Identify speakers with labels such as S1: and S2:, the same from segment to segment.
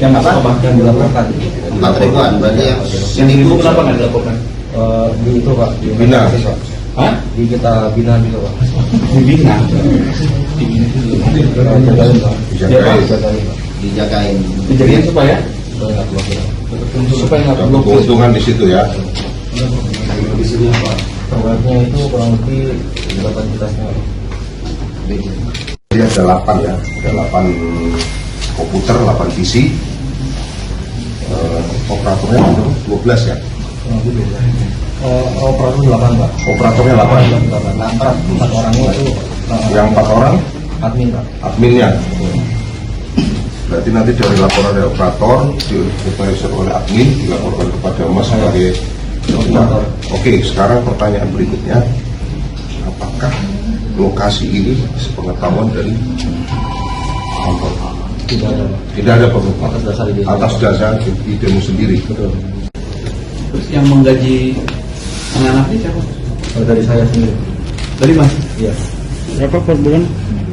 S1: Yang masuk apa? Yang dilaporkan
S2: 4.000-an berarti yang
S1: Ibu kenapa nggak dilaporkan?
S3: Di itu Pak, di
S4: Bina.
S1: Hah?
S3: di kita bina gitu Pak.
S1: Di Bina.
S3: Jagain Pak.
S4: Dijagain.
S3: Jagain Pak.
S2: dijagain.
S1: Dijadiin supaya
S3: Supaya nggak blokir.
S1: supaya nggak
S4: Dapat
S1: blokir.
S4: keuntungan di situ ya.
S3: Di sini Pak. Proyeknya itu kurang lebih 8 juta setengah.
S4: Jadi ada 8 ya, ada 8 komputer, 8 PC. Operatornya ada 12 ya.
S3: Operator 8 Pak.
S4: Operatornya 8.
S3: Nah, 4 orangnya itu
S4: Yang 4 orang
S3: admin Pak.
S4: adminnya. Berarti nanti dari laporan dari operator diadvisor oleh admin dilaporkan kepada Mas sebagai operator. Oke, sekarang pertanyaan berikutnya, apakah lokasi ini sepengetahuan dari kantor?
S3: Tidak ada Pak.
S4: Tidak ada pengetahuan
S3: Atas dasar ide.
S4: atas dasar idemu sendiri.
S3: Betul.
S1: Terus yang menggaji anak-anak ini siapa?
S3: Dari saya sendiri.
S1: Dari Mas.
S3: Iya.
S1: Berapa per bulan?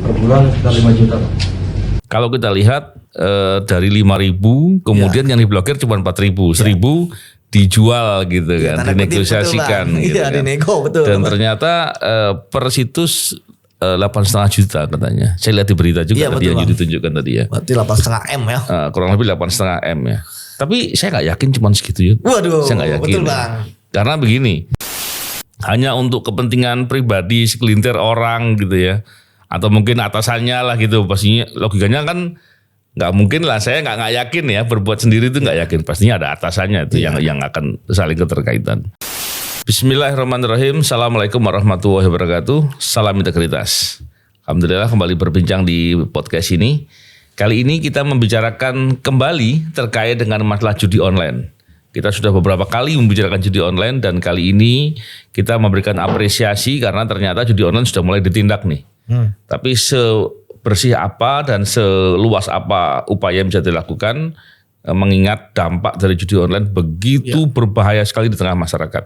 S3: Per bulan sekitar 5 juta Pak.
S5: Kalau kita lihat dari 5.000 kemudian yang diblokir cuma 4.000, 1.000 dijual gitu kan,
S6: tanda kutip,
S5: dinegosiasikan
S6: betul, Bang.
S5: gitu
S6: Iya,
S5: kan.
S6: dinego, betul.
S5: Dan ternyata per situs 8,5 juta katanya. Saya lihat di berita juga
S6: Iya,
S5: tadi
S6: betul,
S5: yang
S6: Bang.
S5: ditunjukkan tadi ya.
S6: Berarti 8,5 M ya.
S5: Kurang lebih 8,5 M ya. Tapi saya nggak yakin cuma segitu ya.
S6: Waduh,
S5: Saya nggak yakin.
S6: betul,
S5: ya.
S6: Bang.
S5: Karena begini, hanya untuk kepentingan pribadi segelintir orang gitu ya, atau mungkin atasannya lah gitu. Pastinya logikanya kan nggak mungkin lah. Saya nggak yakin ya berbuat sendiri itu nggak yakin. Pastinya ada atasannya itu yang akan saling keterkaitan. Bismillahirrahmanirrahim. Assalamualaikum warahmatullahi wabarakatuh. Salam integritas. Alhamdulillah kembali berbincang di podcast ini. Kali ini kita membicarakan kembali terkait dengan masalah judi online. Kita sudah beberapa kali membicarakan judi online dan kali ini kita memberikan apresiasi karena ternyata judi online sudah mulai ditindak nih. Tapi sebersih apa dan seluas apa upaya yang bisa dilakukan mengingat dampak dari judi online begitu berbahaya sekali di tengah masyarakat.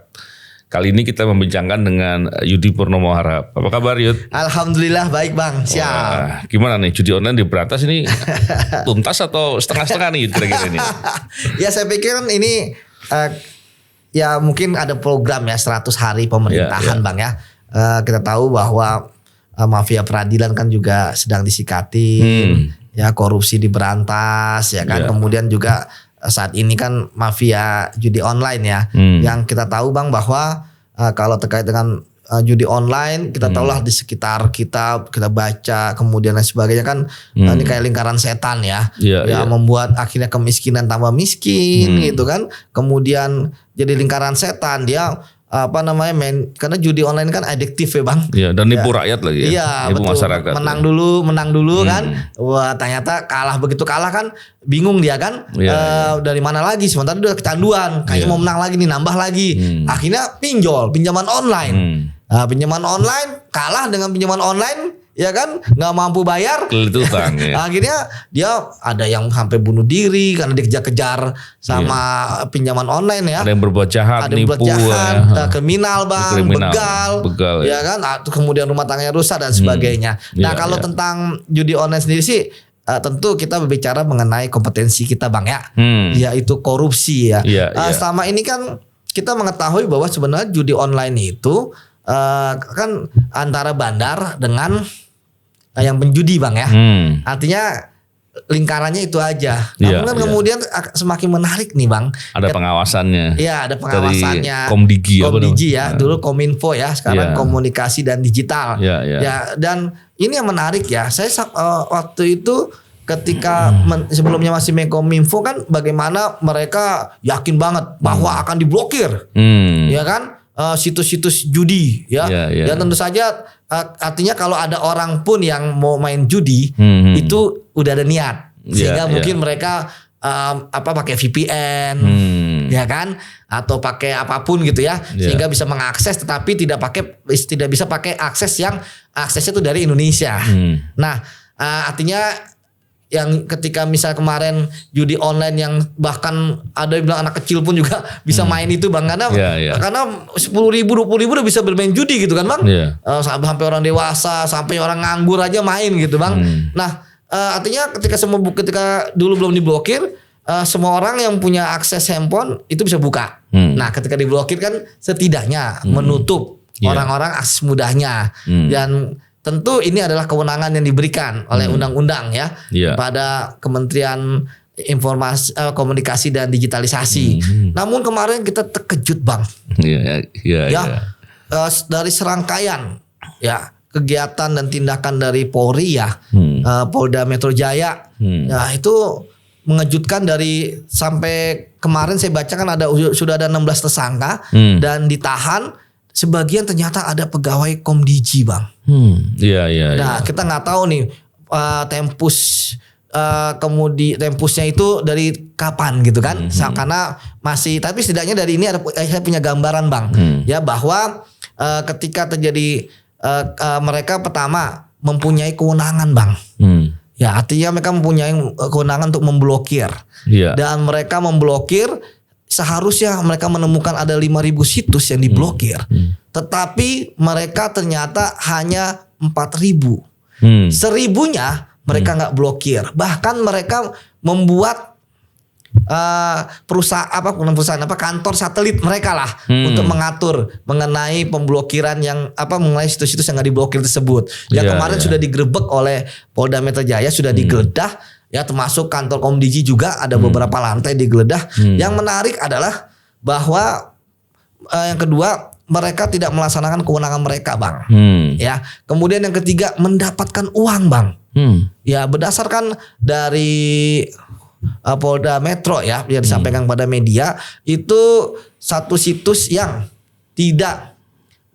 S5: Kali ini kita membincangkan dengan Yudi Purnomo Harahap. Apa kabar Yud?
S6: Alhamdulillah baik Bang, siap.
S5: Wah, gimana nih judi online diberantas ini tuntas atau setengah-setengah nih kira-kira ini?
S6: Ya saya pikir ini ya mungkin ada program ya 100 hari pemerintahan
S5: Ya.
S6: Bang ya. Kita tahu bahwa mafia peradilan kan juga sedang disikatin, ya korupsi diberantas, ya kan.
S5: Ya.
S6: Kemudian juga saat ini kan mafia judi online ya, yang kita tahu Bang bahwa kalau terkait dengan judi online kita tahulah di sekitar kita baca kemudian lain sebagainya kan ini kayak lingkaran setan ya, membuat akhirnya kemiskinan tambah miskin gitu kan, kemudian jadi lingkaran setan dia main karena judi online kan adiktif ya Bang.
S5: Iya, dan nipu rakyat lagi ya.
S6: Iya,
S5: nipu
S6: betul.
S5: masyarakat.
S6: Menang dulu kan. Wah, ternyata begitu kalah kan bingung dia kan. Dari mana lagi sementara dia udah kecanduan, kayaknya mau menang lagi nih, nambah lagi. Akhirnya pinjaman online. Nah, pinjaman online kalah dengan pinjaman online ya kan, nggak mampu bayar,
S5: Itu utang ya.
S6: akhirnya dia ada yang sampai bunuh diri karena dikejar-kejar sama pinjaman online ya.
S5: Ada yang berbuat jahat,
S6: Ada yang
S5: nipu
S6: berbuat jahat,
S5: ya.
S6: kriminal Bang, begal
S5: ya.
S6: ya kan, kemudian rumah tangganya rusak dan sebagainya. Nah kalau tentang judi online sendiri sih tentu kita berbicara mengenai kompetensi kita Bang ya, yaitu korupsi ya. Selama ini kan kita mengetahui bahwa sebenarnya judi online itu kan antara bandar dengan yang penjudi Bang ya. Artinya lingkarannya itu aja. Namun kan kemudian semakin menarik nih Bang.
S5: Ada pengawasannya.
S6: Iya, ada pengawasannya.
S5: Dari Komdigi
S6: ya. Dulu Kominfo ya, sekarang komunikasi dan digital. Ya, dan ini yang menarik ya. Saya waktu itu ketika sebelumnya masih Menkominfo kan bagaimana mereka yakin banget bahwa akan diblokir. Ya kan? Situs-situs judi ya. Ya tentu saja artinya kalau ada orang pun yang mau main judi itu udah ada niat sehingga mungkin mereka pakai VPN ya kan, atau pakai apapun gitu ya, sehingga bisa mengakses tetapi tidak bisa pakai akses yang aksesnya itu dari Indonesia. Nah artinya yang ketika misal kemarin judi online yang bahkan ada yang bilang anak kecil pun juga bisa main itu Bang, karena 10.000 20.000 udah bisa bermain judi gitu kan Bang. Sampai orang dewasa, sampai orang nganggur aja main gitu Bang. Nah artinya ketika dulu belum diblokir semua orang yang punya akses handphone itu bisa buka. Nah, ketika diblokir kan setidaknya menutup orang-orang akses mudahnya. Dan tentu ini adalah kewenangan yang diberikan oleh undang-undang ya pada Kementerian Informasi, Komunikasi dan Digitalisasi. Namun kemarin kita terkejut, Bang. Dari serangkaian kegiatan dan tindakan dari Polri Polda Metro Jaya, itu mengejutkan. Dari sampai kemarin saya baca kan sudah ada 16 tersangka dan ditahan. Sebagian ternyata ada pegawai Komdigi, Bang. Nah, kita nggak tahu nih tempusnya itu dari kapan gitu kan? Karena masih, tapi setidaknya dari ini saya punya gambaran, Bang, ya bahwa ketika terjadi mereka pertama mempunyai kewenangan, Bang. Ya, artinya mereka mempunyai kewenangan untuk memblokir. Dan mereka memblokir, seharusnya mereka menemukan ada 5.000 situs yang diblokir. Tetapi mereka ternyata hanya 4.000. 1.000-nya mereka nggak blokir. Bahkan mereka membuat kantor satelit mereka lah untuk mengatur mengenai pemblokiran mengenai situs-situs yang nggak diblokir tersebut. Yang kemarin sudah digerebek oleh Polda Metro Jaya, sudah digeledah ya, termasuk kantor Komdigi juga ada beberapa lantai digeledah. Yang menarik adalah bahwa yang kedua, mereka tidak melaksanakan kewenangan mereka, Bang. Ya. Kemudian yang ketiga, mendapatkan uang, Bang. Ya, berdasarkan dari Polda Metro yang disampaikan pada media, itu satu situs yang tidak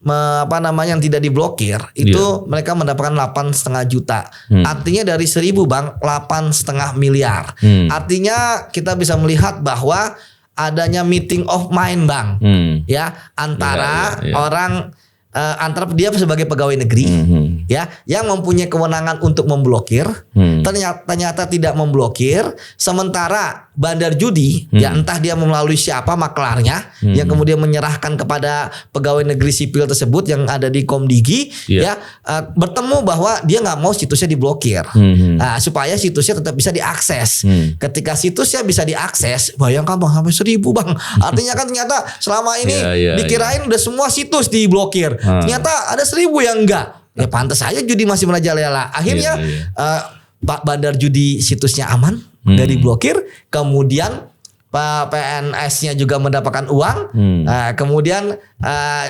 S6: yang tidak diblokir itu mereka mendapatkan 8,5 juta. Artinya dari 1.000, Bang, 8,5 miliar. Artinya kita bisa melihat bahwa adanya meeting of mind, Bang, ya antara orang antara dia sebagai pegawai negeri yang mempunyai kewenangan untuk memblokir, ternyata tidak memblokir, sementara bandar judi entah dia melalui siapa maklarnya yang kemudian menyerahkan kepada pegawai negeri sipil tersebut yang ada di Komdigi bertemu bahwa dia nggak mau situsnya diblokir, supaya situsnya tetap bisa diakses. Ketika situsnya bisa diakses, bayangkan, Bang, sampai 1.000, Bang. Artinya kan ternyata selama ini dikirain udah semua situs diblokir. Ternyata ada 1.000 yang enggak. Ya pantas aja judi masih merajalela. Akhirnya Pak bandar judi situsnya aman, enggak diblokir. Kemudian Pak PNS-nya juga mendapatkan uang. Kemudian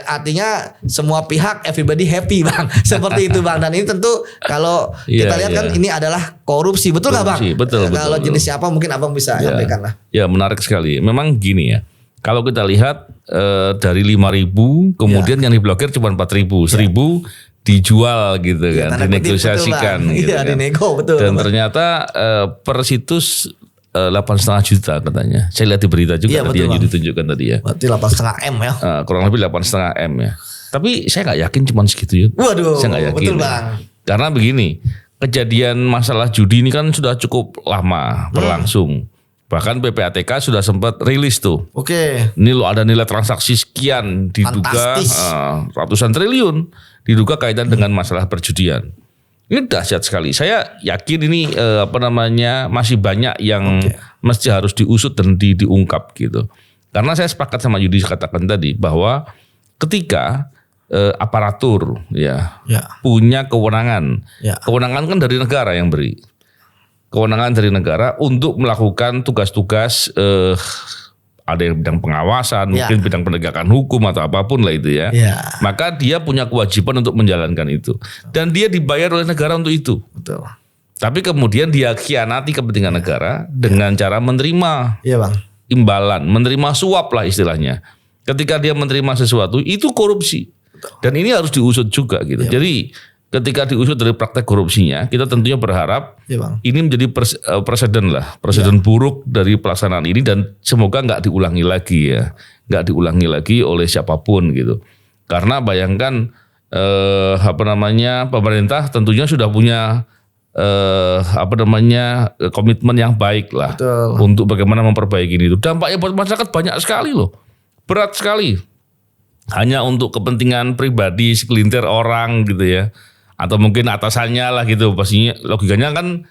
S6: artinya semua pihak, everybody happy, Bang. Seperti itu, Bang. Dan ini tentu kalau kita lihat kan ini adalah korupsi. Betul nggak, Bang?
S5: Betul.
S6: Kalau jenisnya apa mungkin Abang bisa sampaikan lah.
S5: Ya, menarik sekali. Memang gini ya. Kalau kita lihat dari 5.000, kemudian yang diblokir cuma 4.000, 1.000 dijual gitu kan, dinegosiasikan.
S6: Betul,
S5: gitu kan.
S6: dinego, betul.
S5: Dan ternyata per situs 8,5 juta katanya. Saya lihat di berita juga tadi yang ditunjukkan tadi ya.
S6: Berarti 8,5 M ya.
S5: Kurang lebih 8,5 M ya. Tapi saya nggak yakin cuma segitu ya.
S6: Waduh,
S5: saya nggak yakin.
S6: betul, Bang.
S5: Karena begini, kejadian masalah judi ini kan sudah cukup lama berlangsung. Bahkan PPATK sudah sempat rilis tuh.
S6: Oke.
S5: Ini loh ada nilai transaksi sekian diduga ratusan triliun diduga kaitan dengan masalah perjudian. Ini dahsyat sekali. Saya yakin ini masih banyak yang mesti harus diusut dan diungkap gitu. Karena saya sepakat sama Yudi katakan tadi bahwa ketika aparatur punya kewenangan, kewenangan kan dari negara yang beri. Kewenangan dari negara untuk melakukan tugas-tugas ada yang bidang pengawasan, mungkin bidang penegakan hukum atau apapun lah itu ya. Maka dia punya kewajiban untuk menjalankan itu. Dan dia dibayar oleh negara untuk itu.
S6: Betul.
S5: Tapi kemudian dia khianati kepentingan negara dengan cara menerima imbalan, menerima suap lah istilahnya. Ketika dia menerima sesuatu itu korupsi. Dan ini harus diusut juga gitu. Jadi ketika diusut dari praktek korupsinya, kita tentunya berharap ini menjadi presiden lah, presiden buruk dari pelaksanaan ini dan semoga nggak diulangi lagi ya, nggak diulangi lagi oleh siapapun gitu. Karena bayangkan pemerintah tentunya sudah punya komitmen yang baik lah untuk bagaimana memperbaiki itu. Dampaknya buat masyarakat banyak sekali loh, berat sekali. Hanya untuk kepentingan pribadi segelintir orang gitu ya. Atau mungkin atasannya lah gitu, pastinya logikanya kan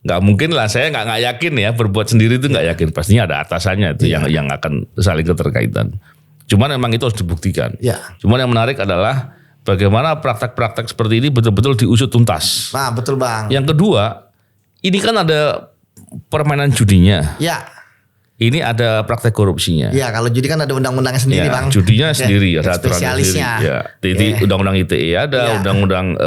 S5: nggak mungkin lah, saya nggak yakin ya, berbuat sendiri itu nggak yakin, pastinya ada atasannya itu yang akan saling keterkaitan. Cuman memang itu harus dibuktikan. Cuman yang menarik adalah bagaimana praktek-praktek seperti ini betul-betul diusut tuntas.
S6: Nah, betul Bang.
S5: Yang kedua, ini kan ada permainan judinya.
S6: Ya.
S5: Ini ada praktek korupsinya.
S6: Ya, kalau judi kan ada undang-undangnya sendiri,
S5: ya,
S6: Bang.
S5: Judinya sendiri, ada aturannya sendiri.
S6: Spesialisnya.
S5: Ya, undang-undang ITE ada, undang-undang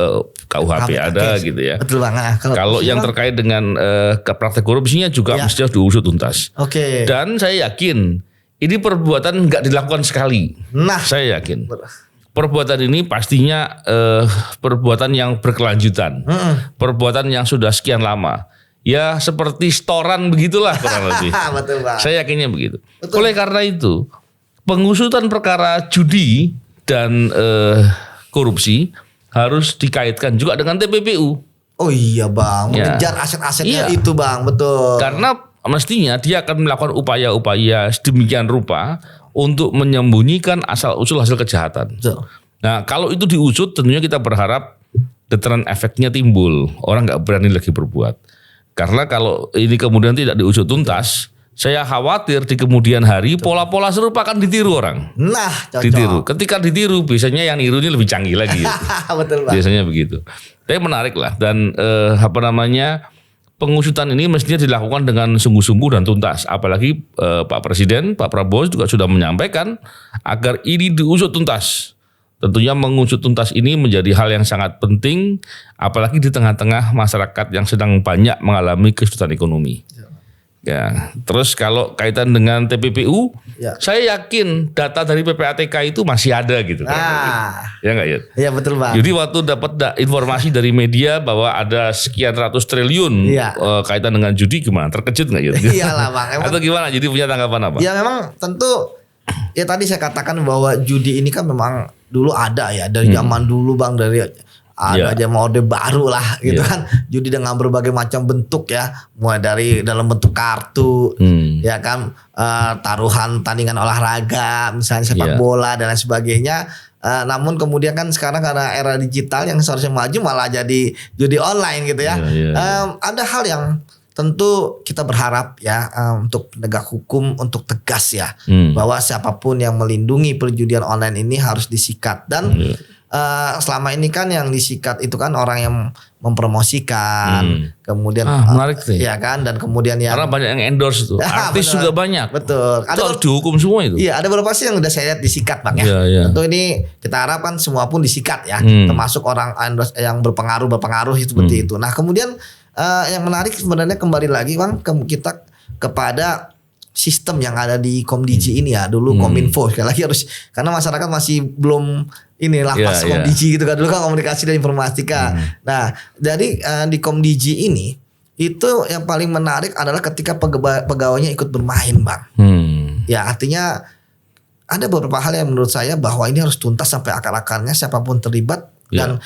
S5: KUHP ada gitu ya.
S6: Betul Bang. Nah,
S5: kalau yang terkait dengan praktek korupsinya juga mesti diusut tuntas. Dan saya yakin ini perbuatan nggak dilakukan sekali.
S6: Nah,
S5: saya yakin. Perbuatan ini pastinya perbuatan yang berkelanjutan. Perbuatan yang sudah sekian lama. Ya seperti setoran begitulah kurang lebih.
S6: Betul, Bang.
S5: Saya yakinnya begitu. Oleh karena itu, pengusutan perkara judi dan korupsi harus dikaitkan juga dengan TPPU.
S6: Oh iya Bang, mengejar aset-asetnya itu Bang, betul.
S5: Karena mestinya dia akan melakukan upaya-upaya sedemikian rupa untuk menyembunyikan asal-usul hasil kejahatan.
S6: Betul.
S5: Nah kalau itu diusut tentunya kita berharap deteran efeknya timbul. Orang nggak berani lagi berbuat. Karena kalau ini kemudian tidak diusut tuntas, saya khawatir di kemudian hari pola-pola serupa akan ditiru orang.
S6: Nah, cocok.
S5: Ditiru. Ketika ditiru, biasanya yang niru ini lebih canggih lagi.
S6: Betul, Bang.
S5: Biasanya begitu. Tapi menarik lah. Dan pengusutan ini mestinya dilakukan dengan sungguh-sungguh dan tuntas. Apalagi Pak Presiden, Pak Prabowo juga sudah menyampaikan agar ini diusut tuntas. Tentunya mengusut tuntas ini menjadi hal yang sangat penting, apalagi di tengah-tengah masyarakat yang sedang banyak mengalami kesulitan ekonomi. Ya, terus kalau kaitan dengan TPPU, saya yakin data dari PPATK itu masih ada gitu. Ya nggak ya?
S6: Iya betul Bang.
S5: Jadi waktu dapat informasi dari media bahwa ada sekian ratus triliun kaitan dengan judi, gimana? Terkejut nggak ya?
S6: Iyalah Bang. Emang,
S5: atau gimana? Jadi punya tanggapan apa?
S6: Ya memang tentu. Ya tadi saya katakan bahwa judi ini kan memang dulu ada ya dari zaman dulu Bang, dari ada zaman Orde Baru lah gitu kan, judi dengan berbagai macam bentuk ya, mulai dari dalam bentuk kartu ya kan, taruhan tandingan olahraga misalnya sepak bola dan lain sebagainya. Namun kemudian kan sekarang karena era digital yang seharusnya maju malah jadi judi online gitu ya. Ada hal yang tentu kita berharap ya untuk penegak hukum untuk tegas ya bahwa siapapun yang melindungi perjudian online ini harus disikat. Dan selama ini kan yang disikat itu kan orang yang mempromosikan, kemudian
S5: menarik sih.
S6: Ya kan, dan kemudian yang
S5: karena banyak yang endorse itu, artis juga banyak.
S6: Betul.
S5: Ada harus dihukum semua itu.
S6: Iya, ada beberapa sih yang udah saya lihat disikat Bang ya. Tentu ini kita harapkan semua pun disikat ya, termasuk orang endorse yang berpengaruh seperti itu. Nah kemudian yang menarik sebenarnya kembali lagi Bang kita kepada sistem yang ada di Komdigi ini ya, dulu Kominfo sekali lagi harus, karena masyarakat masih belum ini lapas Komdigi gitu kan, dulu kan komunikasi dan informatika. Nah jadi di Komdigi ini itu yang paling menarik adalah ketika pegawainya ikut bermain Bang. Ya artinya ada beberapa hal yang menurut saya bahwa ini harus tuntas sampai akar-akarnya, siapapun terlibat. Dan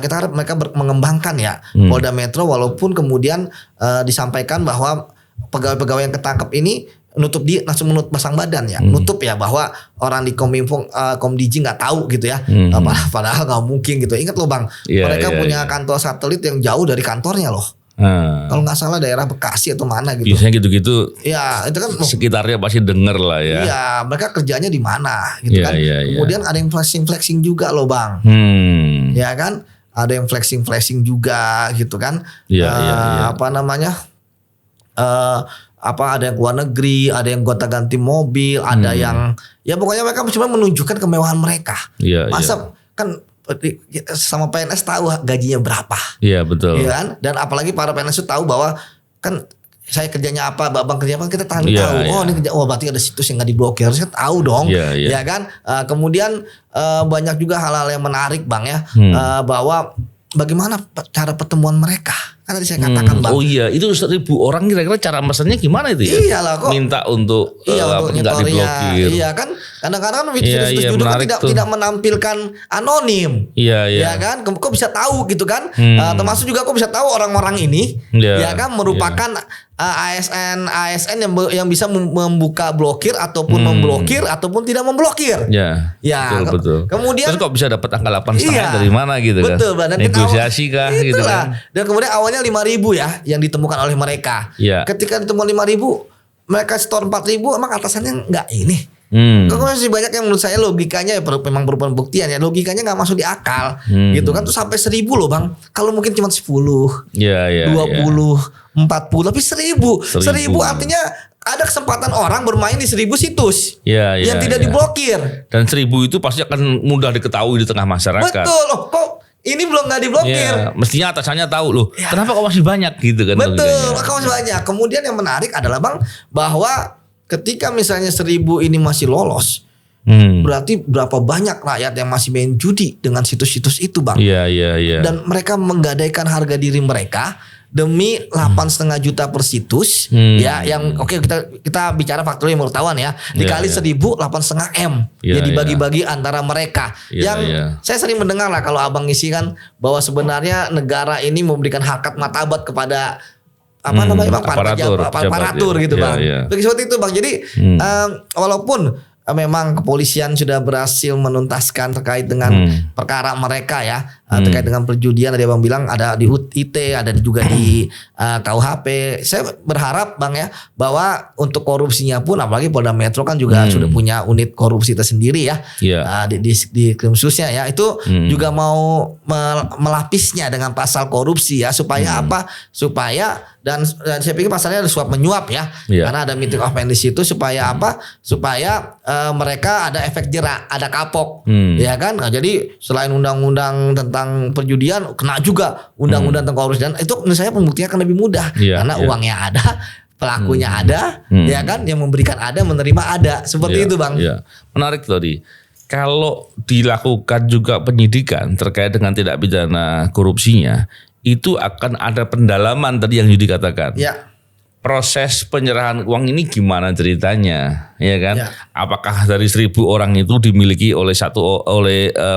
S6: kita harap mereka mengembangkan ya Polda Metro, walaupun kemudian disampaikan bahwa pegawai-pegawai yang ketangkap ini langsung menutup pasang badan ya, nutup ya bahwa orang di Kominfo Komdigi nggak tahu gitu ya, padahal nggak mungkin gitu. Ingat loh Bang, mereka punya kantor satelit yang jauh dari kantornya loh. Kalau nggak salah daerah Bekasi atau mana gitu. Biasanya
S5: gitu-gitu.
S6: Ya itu kan
S5: sekitarnya pasti denger lah ya.
S6: Iya, mereka kerjanya di mana gitu kan. Kemudian ada yang flexing juga loh Bang. Ya kan, ada yang flexing juga gitu kan. Apa namanya? Ada yang luar negeri, ada yang gonta-ganti mobil, ada yang ya pokoknya mereka cuma menunjukkan kemewahan mereka. Masa kan sama PNS tahu gajinya berapa. Iya betul. Iya kan? Dan apalagi para PNS itu tahu bahwa kan saya kerjanya apa, Babang kerja apa, kita tahu. Oh ini kerja, berarti ada situs yang nggak diblokir, harusnya tahu dong. Ya kan? Kemudian banyak juga hal-hal yang menarik Bang ya, bahwa bagaimana cara pertemuan mereka. Kan tadi saya katakan Bang. Oh iya, itu 1.000 orang kira-kira cara mesennya gimana itu ya? Iyalah kok. Minta untuk
S5: nggak diblokir.
S6: Iya kan? Kadang-kadang situs judi kan tidak menampilkan anonim. Ya kan? Kok bisa tahu gitu kan? Termasuk juga kok bisa tahu orang-orang ini ya kan merupakan ASN yang bisa membuka blokir ataupun memblokir ataupun tidak memblokir.
S5: Betul.
S6: Kemudian
S5: terus kok bisa dapat angka 8,5 dari mana gitu kan?
S6: Betul,
S5: negosiasi kah gitu kan?
S6: Dan kemudian awalnya misalnya 5.000 ya yang ditemukan oleh mereka.
S5: Iya.
S6: Ketika ditemukan 5.000, mereka store 4.000, emang atasannya nggak ini. Kalau masih banyak yang menurut saya logikanya ya memang berupa pembuktian ya, logikanya nggak masuk di akal gitu kan. Tuh sampai 1.000 loh Bang, kalau mungkin cuma 10, 20, 40, tapi 1.000 artinya ada kesempatan orang bermain di 1.000 situs yang tidak diblokir.
S5: Dan 1.000 itu pasti akan mudah diketahui di tengah masyarakat.
S6: Betul loh, kok ini belum nggak diblokir.
S5: Mestinya atasannya tahu loh. Kenapa kok masih banyak gitu kan?
S6: Betul, kok masih banyak. Kemudian yang menarik adalah Bang, bahwa ketika misalnya 1.000 ini masih lolos, berarti berapa banyak rakyat yang masih main judi dengan situs-situs itu Bang.
S5: Iya.
S6: Dan mereka menggadaikan harga diri mereka demi 8,5 juta per situs, ya, yang oke, kita bicara faktor yang pengetahuan ya, dikali 1.000 8,5 M, ya dibagi-bagi antara mereka. Saya sering mendengar lah kalau abang isi kan bahwa sebenarnya negara ini memberikan harkat martabat kepada apa namanya Bang, aparatur gitu Bang. Seperti itu Bang. Jadi walaupun memang kepolisian sudah berhasil menuntaskan terkait dengan perkara mereka ya, terkait dengan perjudian, tadi Abang bilang ada di IT, ada juga di KUHP. Saya berharap Bang ya, bahwa untuk korupsinya pun, apalagi Polda Metro kan juga sudah punya unit korupsi tersendiri ya, di khususnya ya, itu juga mau melapisnya dengan pasal korupsi ya, supaya apa? Supaya dan saya pikir pasalnya ada suap menyuap ya, karena ada meeting of mind di situ, supaya apa? Supaya mereka ada efek jerak, ada kapok, ya kan? Nah, jadi selain undang-undang tentang perjudian, kena juga undang-undang tentang korupsi, dan itu menurut saya pembuktiannya akan lebih mudah, karena uangnya ada, pelakunya ada, ya kan? Yang memberikan ada, menerima ada, seperti itu Bang.
S5: Menarik tadi. Kalau dilakukan juga penyidikan terkait dengan tindak pidana korupsinya, itu akan ada pendalaman tadi yang Yudi katakan. Proses penyerahan uang ini gimana ceritanya, ya kan? Apakah dari 1.000 orang itu dimiliki oleh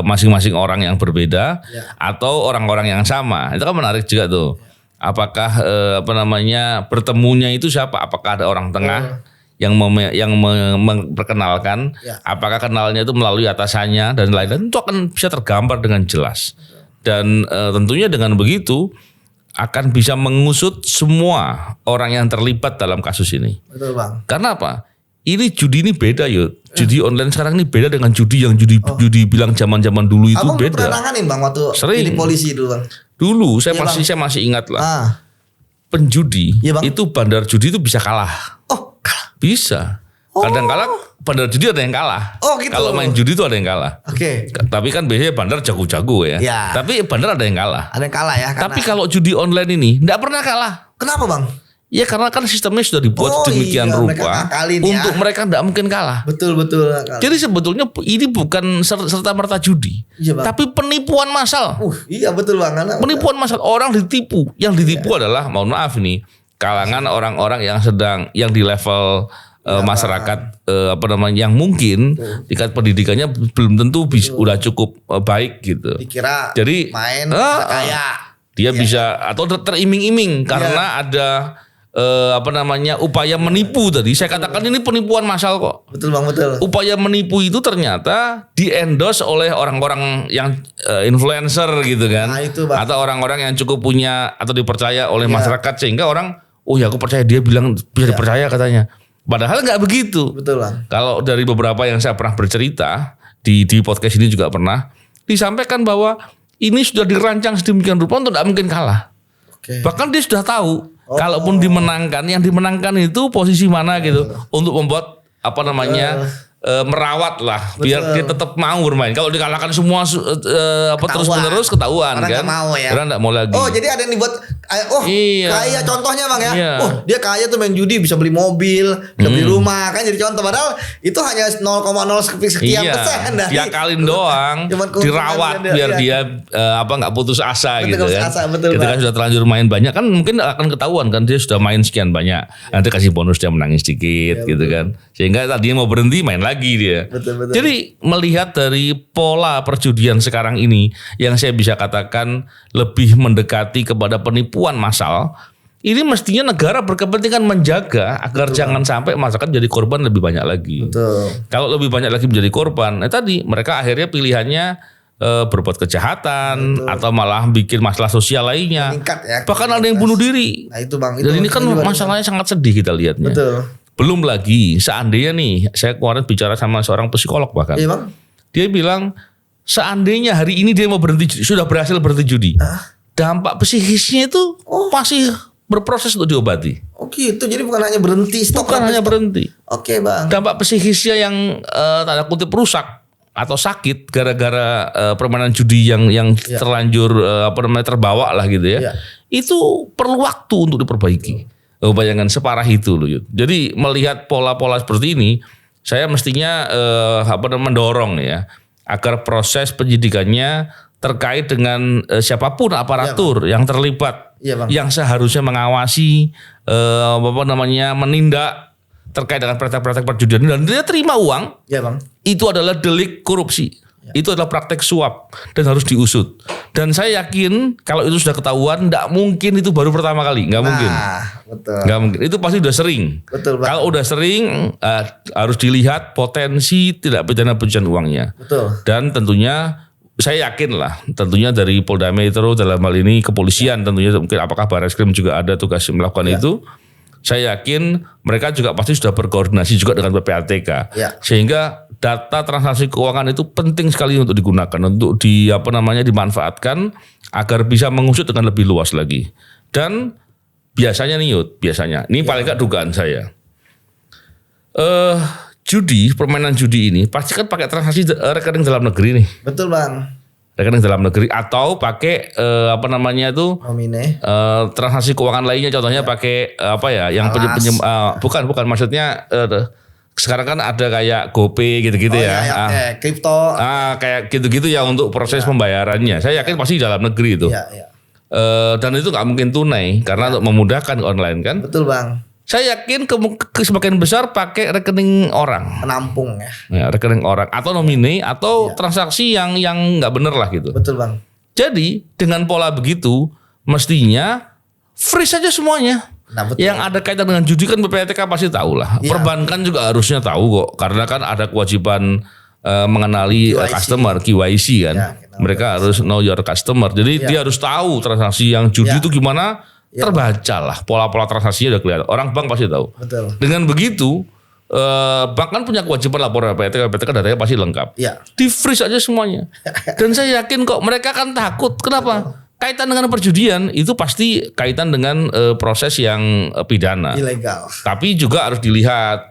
S5: masing-masing orang yang berbeda, atau orang-orang yang sama? Itu kan menarik juga tuh. Apakah bertemunya itu siapa? Apakah ada orang tengah yang memperkenalkan? Apakah kenalnya itu melalui atasannya dan lain-lain? Itu akan bisa tergambar dengan jelas. Dan tentunya dengan begitu akan bisa mengusut semua orang yang terlibat dalam kasus ini.
S6: Betul Bang.
S5: Karena apa? Ini judi ini beda yuk. Judi online sekarang ini beda dengan judi yang judi bilang zaman-zaman dulu itu
S6: Abang
S5: beda.
S6: Abang pernah nanganin Bang waktu
S5: Sering.
S6: jadi polisi dulu Bang.
S5: Dulu saya masih ingat lah. Penjudi itu bandar judi itu bisa kalah.
S6: Oh, kalah.
S5: Bisa. Kadang-kala bandar judi ada yang kalah.
S6: Oh gitu.
S5: Kalau main judi itu ada yang kalah.
S6: Oke.
S5: Tapi kan biasanya bandar jago-jago ya. Tapi bandar ada yang kalah.
S6: Ada yang kalah ya.
S5: Tapi kalau judi online ini enggak pernah kalah.
S6: Kenapa Bang?
S5: Ya karena kan sistemnya sudah dibuat demikian rupa untuk mereka enggak mungkin kalah.
S6: Betul.
S5: Jadi sebetulnya ini bukan serta-merta judi, tapi penipuan massal.
S6: Iya betul Bang.
S5: Penipuan massal, orang ditipu. Yang ditipu adalah, mohon maaf ini, kalangan orang-orang yang di level masyarakat yang mungkin tingkat pendidikannya belum tentu udah cukup baik gitu.
S6: Dikira
S5: jadi
S6: main kaya.
S5: Dia bisa atau teriming-iming karena ada upaya menipu tadi. Saya katakan ini penipuan massal kok.
S6: Betul Bang, betul.
S5: Upaya menipu itu ternyata di-endorse oleh orang-orang yang influencer gitu kan.
S6: Nah, itu Bang.
S5: Atau orang-orang yang cukup punya atau dipercaya oleh masyarakat, sehingga orang, oh ya aku percaya, dia bilang bisa dipercaya katanya. Padahal nggak begitu.
S6: Betul Bang.
S5: Kalau dari beberapa yang saya pernah bercerita di podcast ini juga pernah disampaikan bahwa ini sudah dirancang sedemikian rupa untuk tidak mungkin kalah. Bahkan dia sudah tahu kalaupun dimenangkan, yang dimenangkan itu posisi mana gitu untuk membuat merawat lah biar dia tetap mau bermain. Kalau dikalahkan semua terus menerus ketahuan
S6: orang
S5: kan.
S6: Gak mau ya.
S5: Karena enggak mau lagi.
S6: Oh, jadi ada yang dibuat kaya contohnya Bang ya. Dia kaya tuh main judi, bisa beli mobil, bisa beli rumah, kan jadi contoh, padahal itu hanya 0,0 sekian persen dari
S5: diakalin doang, dirawat biar dia enggak putus asa gitu kan. Ketika sudah terlanjur main banyak kan mungkin akan ketahuan kan dia sudah main sekian banyak. Nanti kasih bonus dia menangis sedikit gitu kan. Sehingga tadinya mau berhenti main lagi dia.
S6: Betul.
S5: Jadi melihat dari pola perjudian sekarang ini yang saya bisa katakan lebih mendekati kepada penipuan massal, ini mestinya negara berkepentingan menjaga agar jangan sampai masyarakat jadi korban lebih banyak lagi.
S6: Betul.
S5: Kalau lebih banyak lagi menjadi korban, tadi mereka akhirnya pilihannya berbuat kejahatan atau malah bikin masalah sosial lainnya.
S6: Meningkat ya.
S5: Bahkan ada yang bunuh diri.
S6: Nah itu Bang.
S5: Dan ini kan masalahnya sangat sedih kita lihatnya.
S6: Betul.
S5: Belum lagi seandainya nih, saya kemarin bicara sama seorang psikolog bahkan.
S6: Iya Bang.
S5: Dia bilang seandainya hari ini dia mau berhenti judi, sudah berhasil berhenti judi. Dampak psikisnya itu masih berproses untuk diobati.
S6: Oh gitu, jadi bukan hanya berhenti, stop.
S5: Bukan hanya berhenti.
S6: Oke Bang.
S5: Dampak psikisnya yang tanda kutip rusak atau sakit gara-gara permainan judi yang terlanjur terbawa lah gitu ya. Itu perlu waktu untuk diperbaiki. Bayangan separah itu loh. Jadi melihat pola-pola seperti ini, saya mestinya mendorong ya agar proses penyidikannya terkait dengan siapapun aparatur yang terlibat, yang seharusnya mengawasi menindak terkait dengan praktek-praktek perjudian dan dia terima uang, itu adalah delik korupsi. Itu adalah praktek suap dan harus diusut. Dan saya yakin kalau itu sudah ketahuan, tidak mungkin itu baru pertama kali, nggak mungkin.
S6: Betul.
S5: Nggak mungkin. Itu pasti udah sering.
S6: Betul, Bang.
S5: Kalau udah sering, harus dilihat potensi tidak pidana pencucian uangnya.
S6: Betul.
S5: Dan tentunya saya yakin lah, tentunya dari Polda Metro dalam hal ini kepolisian tentunya mungkin apakah Barreskrim juga ada tugas melakukan itu. Saya yakin mereka juga pasti sudah berkoordinasi juga dengan PPATK. Sehingga data transaksi keuangan itu penting sekali untuk digunakan, untuk dimanfaatkan agar bisa mengusut dengan lebih luas lagi. Dan biasanya nih Yud, ini paling gak dugaan saya. Permainan judi ini pasti kan pakai transaksi rekening dalam negeri nih. Betul Bang. Rekening dalam negeri atau pakai nomine. Transaksi keuangan lainnya contohnya pakai bukan maksudnya sekarang kan ada kayak GoPay gitu-gitu
S6: kripto.
S5: Kayak gitu-gitu ya untuk proses pembayarannya. Saya yakin pasti dalam negeri itu. Dan itu nggak mungkin tunai karena untuk memudahkan online kan.
S6: Betul Bang.
S5: Saya yakin sebagian besar pakai rekening orang.
S6: Penampung ya.
S5: Rekening orang atau nomine atau transaksi yang nggak bener lah gitu.
S6: Betul Bang.
S5: Jadi dengan pola begitu mestinya freeze saja semuanya. Nah, yang ada kaitan dengan judi kan PPATK pasti tahu lah. Perbankan juga harusnya tahu kok karena kan ada kewajiban mengenali customer KYC kan. Mereka harus know your customer. Jadi dia harus tahu transaksi yang judi itu gimana. Terbaca lah pola-pola transaksinya udah kelihatan. Orang bank pasti tahu. Betul. Dengan begitu bank kan punya kewajiban laporan PPATK datanya pasti lengkap. Di freeze aja semuanya. Dan saya yakin kok mereka kan takut. Kenapa? Kaitan dengan perjudian itu pasti kaitan dengan proses yang pidana. Ilegal. Tapi juga harus dilihat.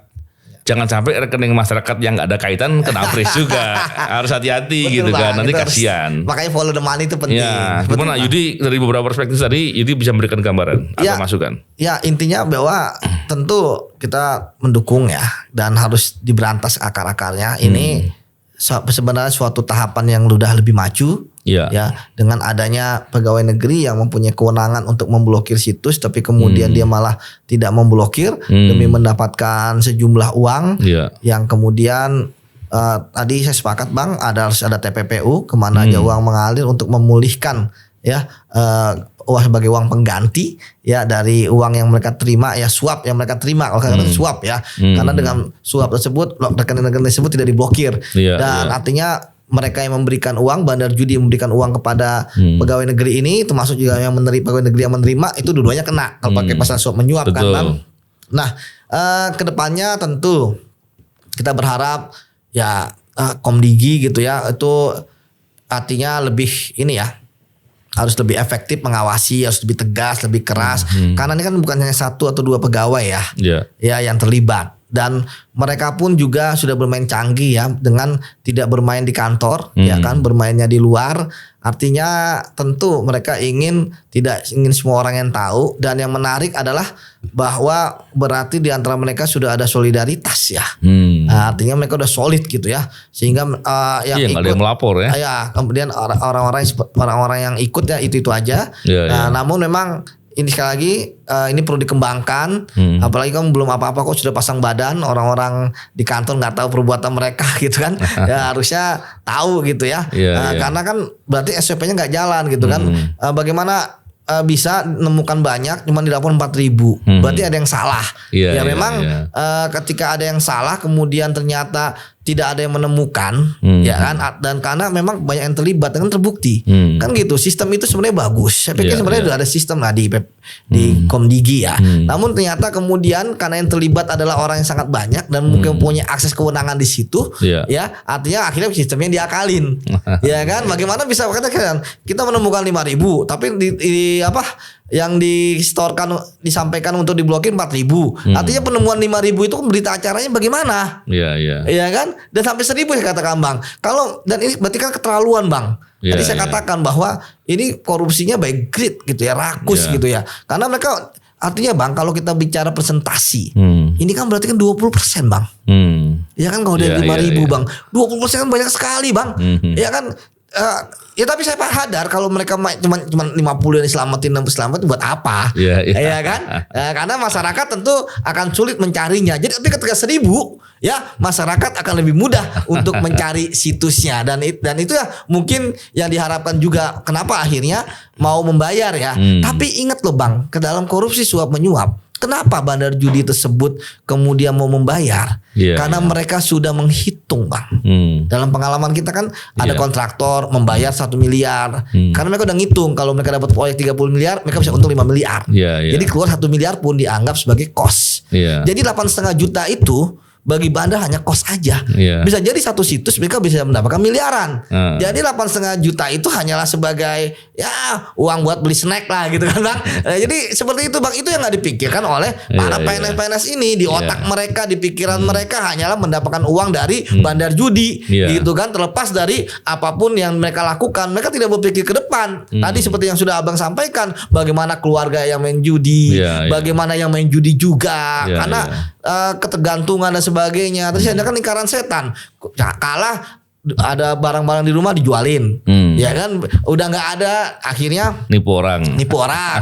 S5: Jangan sampai rekening masyarakat yang nggak ada kaitan kena freeze juga. Harus hati-hati gitu kan. Nanti kasihan.
S6: Makanya follow the money itu penting.
S5: Ya, gimana Yudi dari beberapa perspektif tadi Yudi bisa memberikan gambaran atau masukan? Ya
S6: intinya bahwa tentu kita mendukung ya dan harus diberantas akar-akarnya. Ini sebenarnya suatu tahapan yang sudah lebih maju. Ya, dengan adanya pegawai negeri yang mempunyai kewenangan untuk memblokir situs, tapi kemudian dia malah tidak memblokir demi mendapatkan sejumlah uang yang kemudian tadi saya sepakat Bang harus ada TPPU kemana aja uang mengalir untuk memulihkan uang sebagai uang pengganti dari uang yang mereka terima suap yang mereka terima kalau katakan suap karena dengan suap tersebut rekening-rekening tersebut tidak diblokir dan artinya mereka yang memberikan uang, bandar judi yang memberikan uang kepada pegawai negeri ini, termasuk juga yang menerima pegawai negeri yang menerima, itu dua-duanya kena kalau pakai pasal suap menyuap. Betul. Kan Bang. Nah, kedepannya tentu kita berharap Komdigi gitu itu artinya lebih harus lebih efektif mengawasi, harus lebih tegas, lebih keras. Karena ini kan bukan hanya satu atau dua pegawai yang terlibat. Dan mereka pun juga sudah bermain canggih dengan tidak bermain di kantor, bermainnya di luar. Artinya tentu mereka tidak ingin semua orang yang tahu. Dan yang menarik adalah bahwa berarti di antara mereka sudah ada solidaritas Nah, artinya mereka udah solid gitu sehingga yang ikut, ada yang melapor kemudian orang-orang yang ikut itu aja. Namun memang ini sekali lagi ini perlu dikembangkan. Apalagi kamu belum apa-apa kok sudah pasang badan, orang-orang di kantor nggak tahu perbuatan mereka gitu kan. Harusnya tahu gitu karena kan berarti SOP-nya nggak jalan gitu kan. Bagaimana bisa menemukan banyak cuma dilaporkan 4.000. Berarti ada yang salah. Memang ketika ada yang salah kemudian ternyata tidak ada yang menemukan, ya kan? Dan karena memang banyak yang terlibat, kan terbukti, kan gitu. Sistem itu sebenarnya bagus. Saya pikir sebenarnya udah ada sistem lah di Komdigi ya. Namun ternyata kemudian karena yang terlibat adalah orang yang sangat banyak dan mungkin punya akses kewenangan di situ, ya artinya akhirnya sistemnya diakalin, ya kan? Bagaimana bisa katakan kita menemukan 5.000, tapi di apa? Yang disampaikan untuk diblokir 4.000. Artinya penemuan 5.000 itu berita acaranya bagaimana? Iya kan? Dan sampai 1.000 saya katakan Bang. Dan ini berarti kan keterlaluan Bang. Tadi saya katakan bahwa ini korupsinya by greed gitu ya, rakus gitu ya. Karena mereka artinya Bang, kalau kita bicara presentasi, ini kan berarti kan 20% Bang. Ya kan kalau dari 5.000 Bang, 20% kan banyak sekali Bang. Ya kan? Ya tapi saya sadar kalau mereka cuma 50 yang diselamatin itu buat apa? Ya kan? Karena masyarakat tentu akan sulit mencarinya. Jadi tapi ketika 1.000 ya masyarakat akan lebih mudah untuk mencari situsnya dan itu ya mungkin yang diharapkan juga kenapa akhirnya mau membayar ya. Tapi ingat loh Bang, ke dalam korupsi suap menyuap, kenapa bandar judi tersebut kemudian mau membayar? Karena mereka sudah menghitung Bang. Dalam pengalaman kita kan ada kontraktor membayar 1 miliar. Karena mereka udah ngitung kalau mereka dapat proyek 30 miliar, mereka bisa untung 5 miliar. Jadi keluar 1 miliar pun dianggap sebagai cost. Jadi 8,5 juta itu bagi bandar hanya kos aja. Bisa jadi satu situs mereka bisa mendapatkan miliaran. Jadi 8,5 juta itu hanyalah sebagai ya uang buat beli snack lah gitu kan Bang. Jadi seperti itu Bang, itu yang gak dipikirkan oleh para PNS-PNS ini. Di otak mereka, di pikiran mereka hanyalah mendapatkan uang dari bandar judi gitu kan. Terlepas dari apapun yang mereka lakukan, mereka tidak berpikir ke depan. Tadi seperti yang sudah Abang sampaikan, bagaimana keluarga yang main judi, bagaimana yang main judi juga, karena ketergantungan dan sebagainya. Terus ada kan lingkaran setan. Kalah ada barang-barang di rumah dijualin, ya kan? Udah nggak ada, akhirnya nipu orang.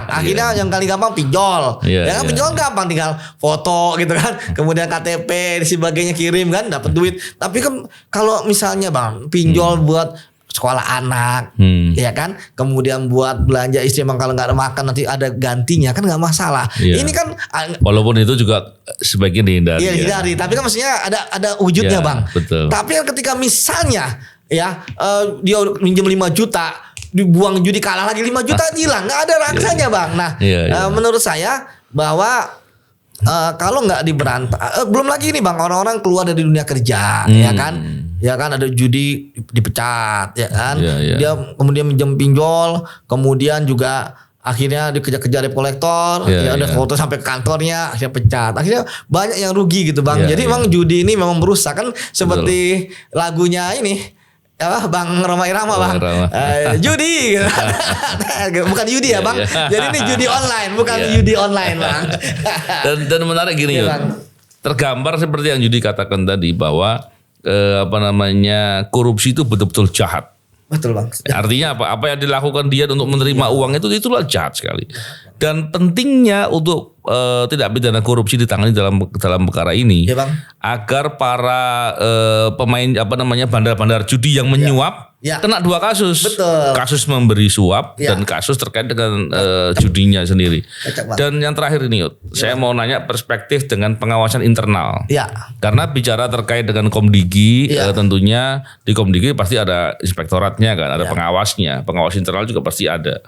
S6: Akhirnya yang kali gampang pinjol, ya kan? Pinjol gampang, tinggal foto gitu kan, kemudian KTP dan sebagainya kirim kan, dapat duit. Tapi kan kalau misalnya Bang pinjol buat sekolah anak, ya kan, kemudian buat belanja istri, emang kalau nggak ada makan nanti ada gantinya kan nggak masalah. Ini kan
S5: walaupun itu juga sebagian dihindari.
S6: Iya dihindari, tapi kan maksudnya ada wujudnya Bang.
S5: Betul.
S6: Tapi kan ketika misalnya ya dia minjem 5 juta, dibuang judi kalah lagi 5 juta hilang, nggak ada rasanya Bang. Nah menurut saya bahwa kalau nggak diberantas, belum lagi nih Bang, orang-orang keluar dari dunia kerja, ya kan ada judi dipecat, ya kan, dia kemudian minjem pinjol, kemudian juga akhirnya dikejar-kejar debt collector, ada foto sampai ke kantornya, akhirnya pecat, akhirnya banyak yang rugi gitu Bang. Jadi memang judi ini memang merusak kan, seperti lagunya ini. Bang Roma Irama Bang, judi bukan judi ya Bang. Jadi ini judi online, bukan judi online Bang.
S5: dan menarik gini tergambar seperti yang Yudi katakan tadi bahwa korupsi itu betul-betul jahat.
S6: Betul Bang.
S5: Artinya apa yang dilakukan dia untuk menerima uang itulah jahat sekali. Dan pentingnya untuk tidak pidana korupsi ditangani dalam perkara ini, agar para pemain bandar-bandar judi yang menyuap kena 2 kasus.
S6: Betul.
S5: Kasus memberi suap dan kasus terkait dengan judinya sendiri. Dan yang terakhir ini saya mau nanya perspektif dengan pengawasan internal. Karena bicara terkait dengan Komdigi, tentunya di Komdigi pasti ada inspektoratnya kan, ada pengawasnya. Pengawas internal juga pasti ada.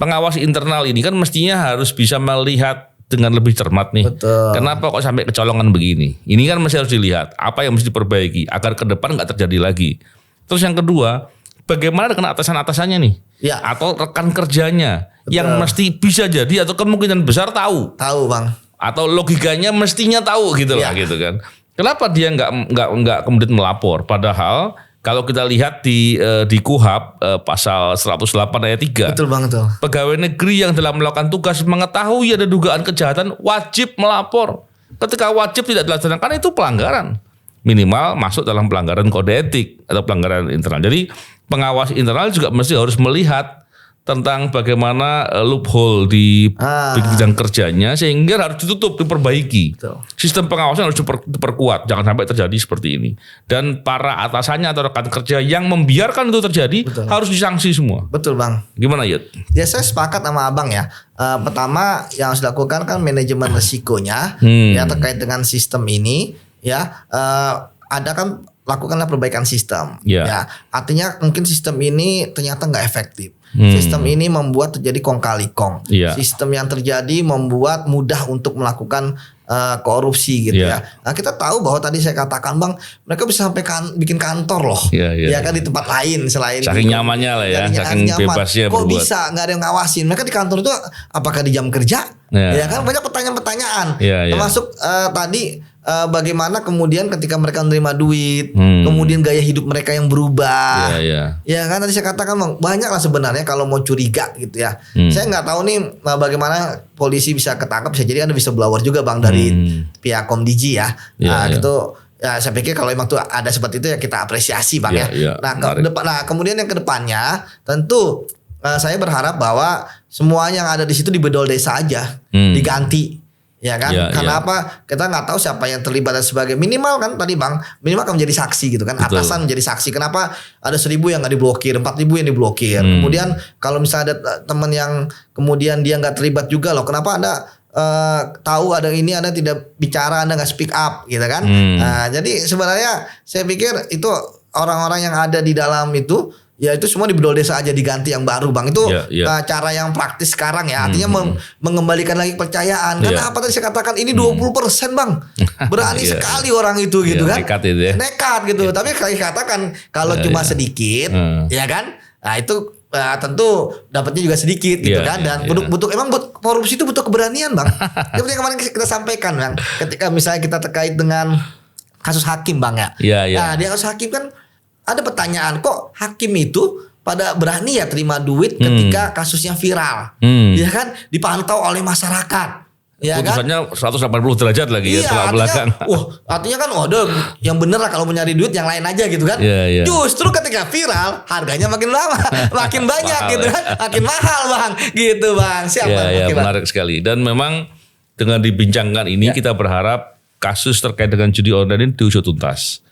S5: Pengawas internal ini kan mestinya harus bisa melihat dengan lebih cermat nih.
S6: Betul.
S5: Kenapa kok sampai kecolongan begini? Ini kan masih harus dilihat apa yang mesti diperbaiki agar ke depan nggak terjadi lagi. Terus yang kedua, bagaimana dengan atasan-atasannya nih? Atau rekan kerjanya yang mesti bisa jadi atau kemungkinan besar tahu Bang. Atau logikanya mestinya tahu gitu lah gitu kan. Kenapa dia nggak kemudian melapor? Padahal kalau kita lihat di KUHP pasal 108 ayat 3.
S6: Betul Bang, betul.
S5: Pegawai negeri yang dalam melakukan tugas mengetahui ada dugaan kejahatan wajib melapor. Ketika wajib tidak dilaksanakan itu pelanggaran. Minimal masuk dalam pelanggaran kode etik atau pelanggaran internal. Jadi pengawas internal juga mesti harus melihat tentang bagaimana loophole di bidang kerjanya sehingga harus ditutup, diperbaiki.
S6: Betul.
S5: Sistem pengawasan harus diperkuat, jangan sampai terjadi seperti ini. Dan para atasannya atau rekan kerja yang membiarkan itu terjadi harus disanksi semua.
S6: Betul Bang.
S5: Gimana Yud?
S6: Ya saya sepakat sama Abang ya. Pertama yang harus dilakukan kan manajemen resikonya ya terkait dengan sistem ini ya. Ada kan lakukanlah perbaikan sistem.
S5: Ya.
S6: Ya, artinya mungkin sistem ini ternyata nggak efektif. Sistem ini membuat terjadi kong kali kong.
S5: Ya.
S6: Sistem yang terjadi membuat mudah untuk melakukan korupsi gitu ya. Nah kita tahu bahwa tadi saya katakan Bang, mereka bisa sampai bikin kantor loh. Ya kan di tempat lain selain
S5: saking nyamannya lah ya, saking bebasnya
S6: kok
S5: berbuat.
S6: bisa nggak ada yang ngawasin? Mereka di kantor itu apakah di jam kerja? Ya kan banyak pertanyaan-pertanyaan. Termasuk tadi bagaimana kemudian ketika mereka menerima duit, kemudian gaya hidup mereka yang berubah. Ya kan tadi saya katakan Bang, banyak lah sebenarnya kalau mau curiga gitu ya. Saya nggak tahu nih bagaimana polisi bisa ketangkap, bisa jadi ada whistleblower juga Bang dari pihak Komdigi ya. Gitu. Ya saya pikir kalau emang tuh ada seperti itu ya kita apresiasi Bang ya. Nah kemudian yang kedepannya tentu saya berharap bahwa semua yang ada di situ dibedol desa aja, diganti. Ya kan, karena apa? Kita nggak tahu siapa yang terlibat dan sebagainya. Minimal kan tadi Bang, minimal kan menjadi saksi gitu kan.
S5: Betul.
S6: Atasan menjadi saksi. Kenapa ada 1.000 yang nggak diblokir, 4.000 yang diblokir. Kemudian kalau misalnya ada teman yang kemudian dia nggak terlibat juga loh. Kenapa Anda tahu ada ini, Anda tidak bicara, Anda nggak speak up gitu kan? Nah, jadi sebenarnya saya pikir itu orang-orang yang ada di dalam itu. Ya itu semua dibedol desa aja, diganti yang baru Bang. Itu cara yang praktis sekarang ya. Artinya mengembalikan lagi kepercayaan. Karena apa tadi saya katakan ini 20% Bang. Berani sekali orang itu gitu kan.
S5: Nekat itu ya.
S6: Nekat gitu. Tapi kalau katakan kalau cuma sedikit ya kan. Nah itu tentu dapatnya juga sedikit gitu kan. Dan butuh korupsi itu butuh keberanian Bang. Seperti yang kemarin kita sampaikan Bang. Ketika misalnya kita terkait dengan kasus hakim Bang ya. Nah di kasus hakim kan ada pertanyaan, kok hakim itu pada berani ya terima duit ketika kasusnya viral, ya kan, dipantau oleh masyarakat, ya
S5: putusannya kan? 180 derajat lagi ya setelah belakang.
S6: Artinya kan, yang bener lah kalau mencari duit yang lain aja gitu kan. Justru ketika viral harganya makin lama, makin banyak gitu kan, makin mahal Bang, gitu Bang.
S5: Siapa? Menarik sekali. Dan memang dengan dibincangkan ini kita berharap kasus terkait dengan judi online ini diusut tuntas.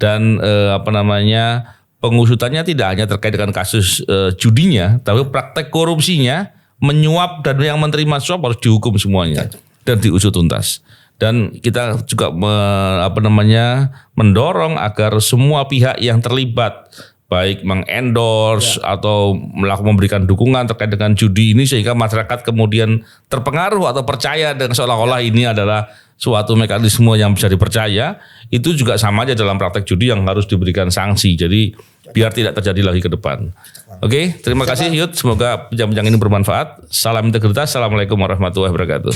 S5: Dan pengusutannya tidak hanya terkait dengan kasus judinya, tapi praktek korupsinya, menyuap dan yang menerima suap harus dihukum semuanya dan diusut tuntas. Dan kita juga mendorong agar semua pihak yang terlibat baik mengendorse atau memberikan dukungan terkait dengan judi ini sehingga masyarakat kemudian terpengaruh atau percaya dengan seolah-olah ini adalah suatu mekanisme yang bisa dipercaya, itu juga sama aja dalam praktek judi yang harus diberikan sanksi. Jadi biar tidak terjadi lagi ke depan. Oke, terima kasih Yud. Semoga bincang-bincang ini bermanfaat. Salam integritas. Assalamualaikum warahmatullahi wabarakatuh.